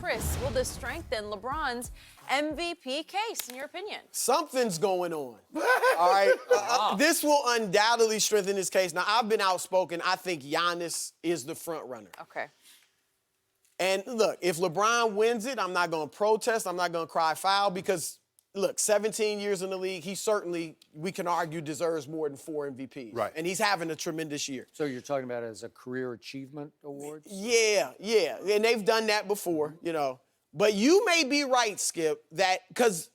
Chris, will this strengthen LeBron's MVP case, in your opinion? Something's going on. All right? This will undoubtedly strengthen his case. Now, I've been outspoken. I think Giannis is the front runner. Okay. And look, if LeBron wins it, I'm not going to protest. I'm not going to cry foul because, look, 17 years in the league, he certainly, we can argue, deserves more than 4 MVPs. Right. And he's having a tremendous year. So you're talking about it as a career achievement award? Yeah. And they've done that before, you know. But you may be right, Skip, that because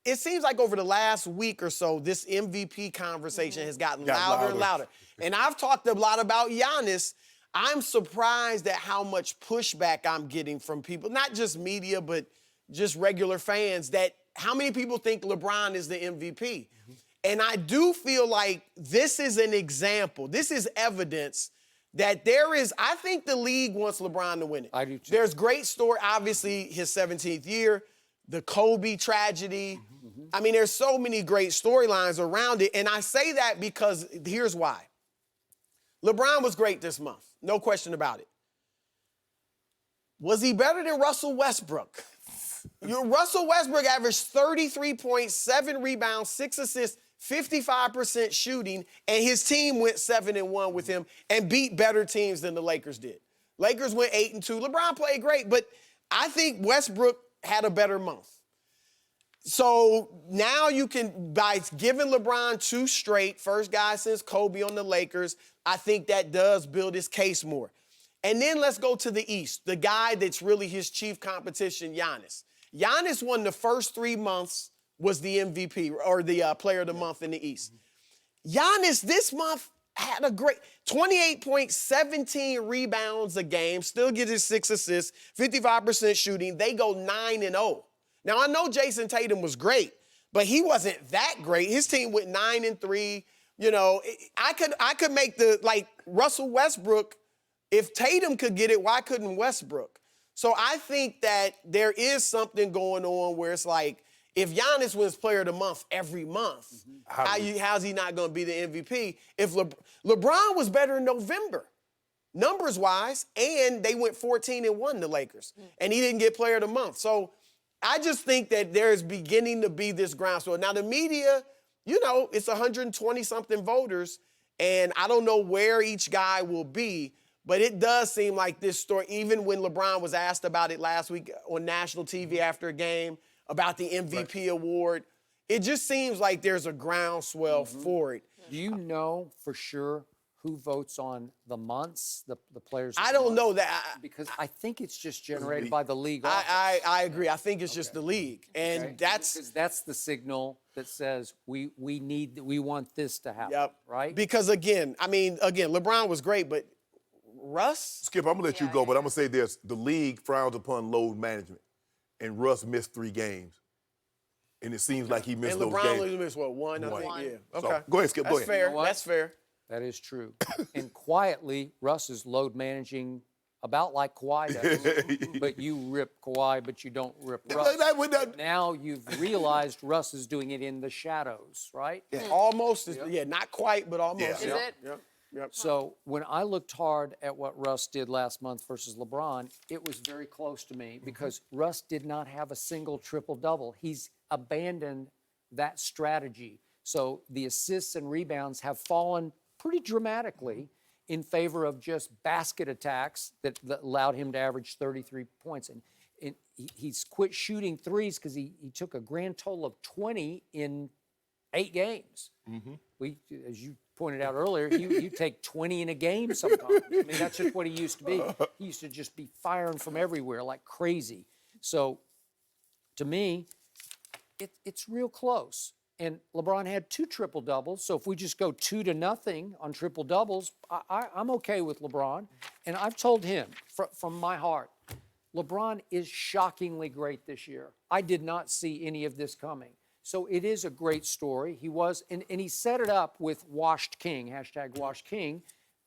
it seems like over the last week or so, this MVP conversation has gotten louder and louder. And I've talked a lot about Giannis. I'm surprised at how much pushback I'm getting from people, not just media, but just regular fans, that how many people think LeBron is the MVP? And I do feel like this is an example. This is evidence that there is, I think the league wants LeBron to win it. I do too. There's great story, obviously his 17th year, the Kobe tragedy. I mean, there's so many great storylines around it. And I say that because here's why. LeBron was great this month, no question about it. Was he better than Russell Westbrook? Russell Westbrook averaged 33.7 rebounds, 6 assists, 55% shooting, and his team went 7-1 with him and beat better teams than the Lakers did. Lakers went 8-2. LeBron played great, but I think Westbrook had a better month. So now you can, by giving LeBron 2 straight, first guy since Kobe on the Lakers, I think that does build his case more. And then let's go to the East, the guy that's really his chief competition, Giannis. Giannis won the first 3 months, was the MVP or the player of the month in the East. Giannis this month had a great 28.17 rebounds a game, still gets his 6 assists, 55% shooting. They go 9-0. Now, I know Jason Tatum was great, but he wasn't that great. His team went 9-3. You know, I could make the, like, Russell Westbrook, if Tatum could get it, why couldn't Westbrook? So I think that there is something going on where it's like, if Giannis wins Player of the Month every month, how's he not going to be the MVP? If LeBron was better in November, numbers-wise, and they went 14-1, the Lakers, and he didn't get Player of the Month. So I just think that there's beginning to be this groundswell. Now, the media, you know, it's 120-something voters, and I don't know where each guy will be, but it does seem like this story, even when LeBron was asked about it last week on national TV after a game, about the MVP award, it just seems like there's a groundswell for it. Do you know for sure who votes on the months, the players? I don't know that. Because I think it's just generated by the league. I agree. I think it's just the league. And because that's the signal that says we want this to happen, right? Because, again, LeBron was great, but Russ? Skip, I'm going to let you go, but I'm going to say this. The league frowns upon load management, and Russ missed 3 games. And it seems like he missed those games. And LeBron missed, what, 1, I think? Yeah. Okay. So, go ahead, Skip. Go ahead. Fair. You know what? That's fair. That is true. And quietly, Russ is load managing about like Kawhi does. But you rip Kawhi, but you don't rip Russ. Now you've realized Russ is doing it in the shadows, right? Yeah. Almost. Yeah, not quite, but almost. Is it? Yep. So when I looked hard at what Russ did last month versus LeBron, it was very close to me because Russ did not have a single triple-double. He's abandoned that strategy. So the assists and rebounds have fallen pretty dramatically in favor of just basket attacks that allowed him to average 33 points. And he's quit shooting threes because he took a grand total of 20 in 8 games. As you pointed out earlier, you take 20 in a game sometimes. I mean, that's just what he used to be. He used to just be firing from everywhere like crazy. So, to me, it's real close. And LeBron had 2 triple-doubles, so if we just go 2-0 on triple-doubles, I'm okay with LeBron. And I've told him, from my heart, LeBron is shockingly great this year. I did not see any of this coming. So it is a great story. He was, and he set it up with Washed King, #WashedKing.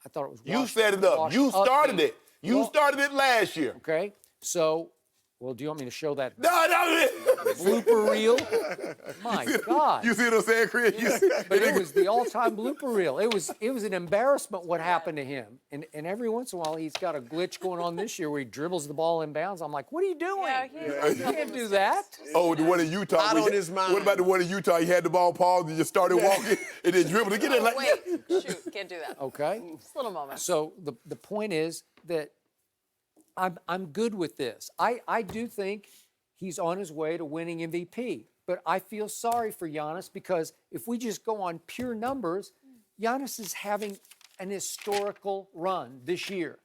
I thought it was You set it up. You started it. You started it last year. Okay. So Well, do you want me to show that No. blooper reel? My God. You see what I'm saying, Chris? But it was the all-time blooper reel. It was an embarrassment what happened to him. And every once in a while, he's got a glitch going on this year where he dribbles the ball in bounds. I'm like, what are you doing? You can't do that. Oh, the one in Utah. Not on his mind. What about the one in Utah? He had the ball paused and just started walking and then dribbled to get it like. Wait, shoot, can't do that. Okay. Just a little moment. So the point is that I'm good with this. I do think he's on his way to winning MVP. But I feel sorry for Giannis because if we just go on pure numbers, Giannis is having an historical run this year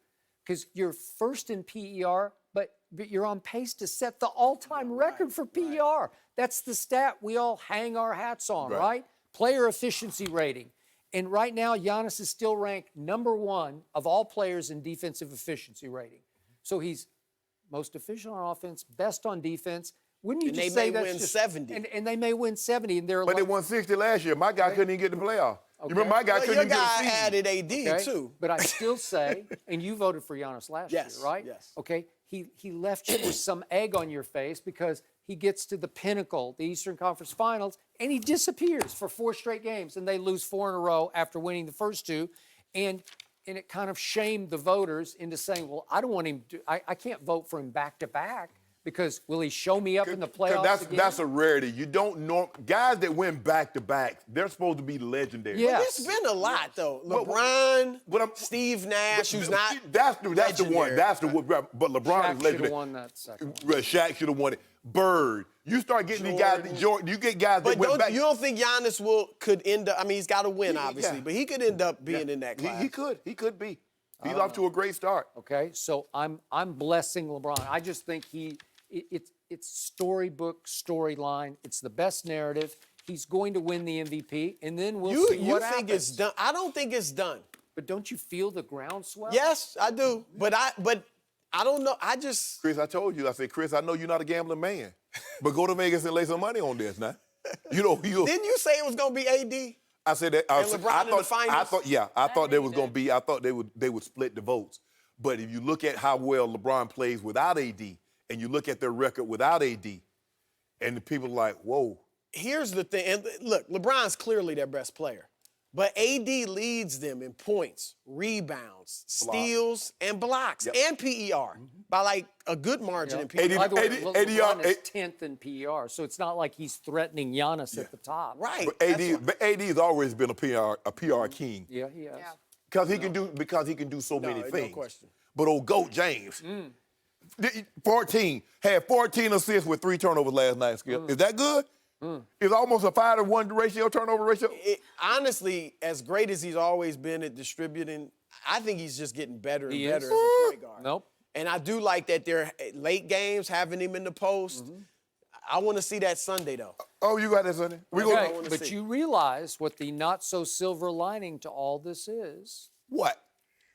because you're first in PER, but you're on pace to set the all-time record for PER. That's the stat we all hang our hats on, right? Player efficiency rating. And right now, Giannis is still ranked #1 of all players in defensive efficiency rating. So he's most efficient on offense, best on defense. Wouldn't you And just they say may that's win just, 70. And they may win 70, and they're But like, they won 60 last year. My guy couldn't even get the playoff. You remember my guy Well, couldn't your even get guy a season. added AD, okay? too. But I still say, and you voted for Giannis last year, Yes, right? yes. Okay, he left you with some egg on your face because he gets to the pinnacle, the Eastern Conference Finals, and he disappears for 4 straight games, and they lose 4 in a row after winning the first 2, and it kind of shamed the voters into saying, well, I don't want him to, I can't vote for him back-to-back because will he show me up in the playoffs again? That's a rarity. You don't know guys that win back-to-back. They're supposed to be legendary. Yeah. It's been a lot, though. LeBron, But Steve Nash, who's not That's the one. legendary. That's the one. But LeBron Shaq is should legendary. have won that second. Shaq should have won it. Bird. You start getting these guys. Jordan. You get guys that But went back. you don't think Giannis could end up? I mean, he's got to win, obviously, yeah. but he could end up being in that class. He could. He could be. He's off to a great start. Okay, so I'm blessing LeBron. I just think it's storybook storyline. It's the best narrative. He's going to win the MVP, and then we'll see You what think happens. it's done? I don't think it's done. But don't you feel the groundswell? Yes, I do. But I don't know. I just Chris, I told you. I said, Chris, I know you're not a gambling man, but go to Vegas and lay some money on this now. You know, didn't you say it was going to be AD? I said that. And LeBron in the finals? I thought there was going to be. I thought they would split the votes. But if you look at how well LeBron plays without AD, and you look at their record without AD, and the people are like, whoa. Here's the thing. And look, LeBron's clearly their best player. But AD leads them in points, rebounds, steals, and blocks, and PER by like a good margin in PER. By the way, AD LeBron is 10th in PER, so it's not like he's threatening Giannis at the top. Right. But AD's always been a PR king. Yeah, he has. Because he can do so many no things. question. But old GOAT James, 14 assists with 3 turnovers last night. Skip. Is that good? It's almost a 5-to-1 turnover ratio. Honestly, as great as he's always been at distributing, I think he's just getting better and He better is. as a point guard. Nope. And I do like that they're late games, having him in the post. I want to see that Sunday, though. Oh, you got that, Sonny? Okay, wanna but see. you realize what the not-so-silver lining to all this is? What?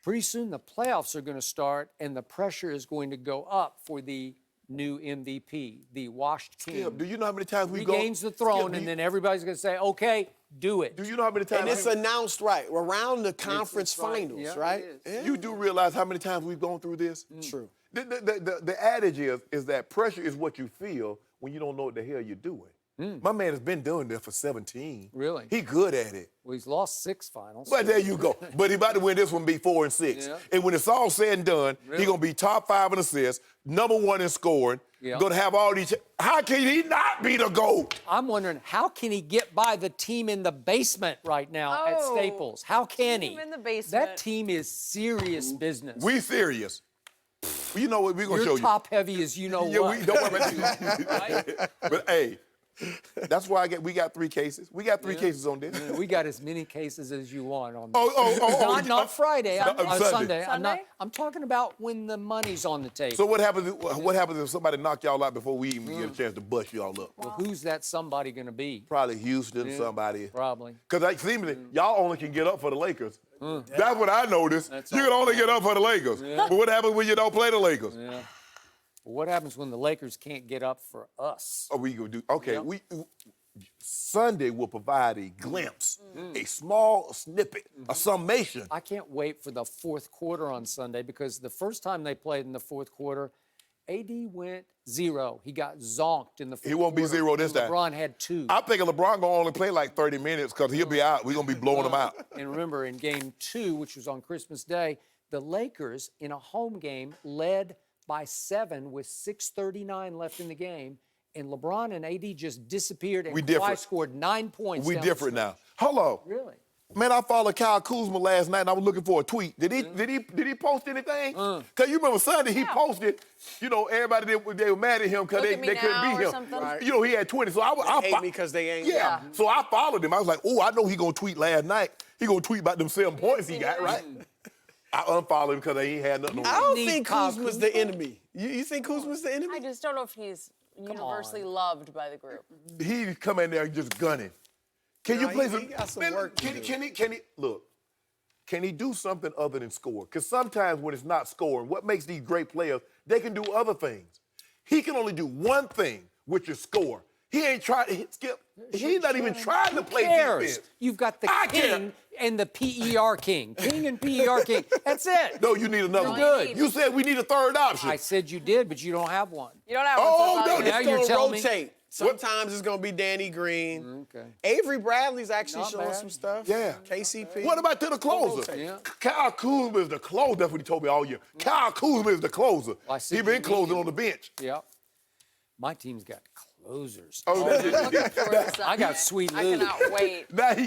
Pretty soon the playoffs are going to start, and the pressure is going to go up for the new MVP, the washed king. Skip, do you know how many times we He go? gains the throne, Skip, and then everybody's going to say, okay, do it. Do you know how many times? And it's announced right around the conference right. finals, Yeah, right? it is. Yeah. You do realize how many times we've gone through this? True. The adage is that pressure is what you feel when you don't know what the hell you're doing. My man has been doing this for 17. Really? He good at it. Well, he's lost 6 finals. But there you go. But he about to win this one, be 4 and 6. Yeah. And when it's all said and done, Really? he gonna be top 5 in assists, #1 in scoring. Yeah. Gonna have all these. How can he not be the GOAT? I'm wondering, how can he get by the team in the basement right now at Oh, Staples? How can he? team in the basement. That team is serious business. We serious. You know what? We're gonna show You're you. top heavy as you know Yeah, what. we don't worry about you. Right? But hey, that's why we got 3 cases. We got 3 cases on this. We got as many cases as you want on Oh, not Friday, Sunday. Sunday. Sunday? I'm talking about when the money's on the table. So what happens? What happens if somebody knock y'all out before we even get a chance to bust y'all up? Well, who's that somebody going to be? Probably Houston, somebody. Probably. Because seemingly, y'all only can get up for the Lakers. That's what I noticed. That's You can all. only get up for the Lakers. But what happens when you don't play the Lakers? Yeah. What happens when the Lakers can't get up for us? Are we gonna do? Okay, Yep. Sunday will provide a glimpse, a small snippet, a summation. I can't wait for the fourth quarter on Sunday because the first time they played in the fourth quarter, AD went 0. He got zonked in the fourth He won't be quarter, 0 this and time. LeBron had 2. I'm thinking LeBron gonna only play like 30 minutes because he'll be out. We're gonna be blowing him out. And remember, in game 2, which was on Christmas Day, the Lakers, in a home game, led by 7 with 6:39 left in the game. And LeBron and AD just disappeared, and We Kawhi different. scored 9 points. We down the different now. stretch. Hold on. Really? Man, I followed Kyle Kuzma last night and I was looking for a tweet. Did he post anything? Cause you remember Sunday he posted, you know, everybody they were mad at him because Look they at me couldn't now beat or him. something? Right. You know, he had 20. So I Hate me because they ain't. yeah. So I followed him. I was like, oh, I know he gonna tweet last night. He gonna tweet about them 7 points he got, right? I unfollowed him because they ain't had nothing on I him. don't Need think Kyle Kuzma's the enemy. You think Kuzma's the enemy? I just don't know if he's universally loved by the group. He come in there just gunning. Can you Nah, play he some? got some Man, work to can do. he look? Can he do something other than score? Because sometimes when it's not scoring, what makes these great players? They can do other things. He can only do one thing, which is score. He ain't trying. Skip. He's not even trying to play Cares? defense. You've got the I care. king and the PER king. King and PER king. That's it. No, you need another You're one. good. You said we need a third option. I said you did, but you don't have one. You don't have Oh, one. so no, it's now It's you're gonna telling me- rotate. Sometimes it's gonna be Danny Green. Okay. Avery Bradley's actually Not showing bad. some stuff. Yeah. KCP. What about to the closer? rotate. Yeah. Kyle Kuzma is the closer. That's what he told me all year. Kyle Kuzma is the closer. I said He you been need closing him. on the bench. Yep. My team's got closers. Oh, I got Sweet I Lou. cannot wait. now he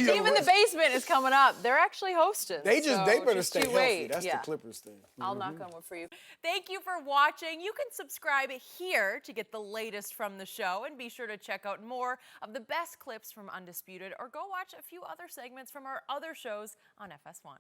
Team in the basement is coming up. They're actually hosting. They so better just stay you healthy. wait. That's Yeah. the Clippers thing. I'll knock on wood for you. Thank you for watching. You can subscribe here to get the latest from the show, and be sure to check out more of the best clips from Undisputed, or go watch a few other segments from our other shows on FS1.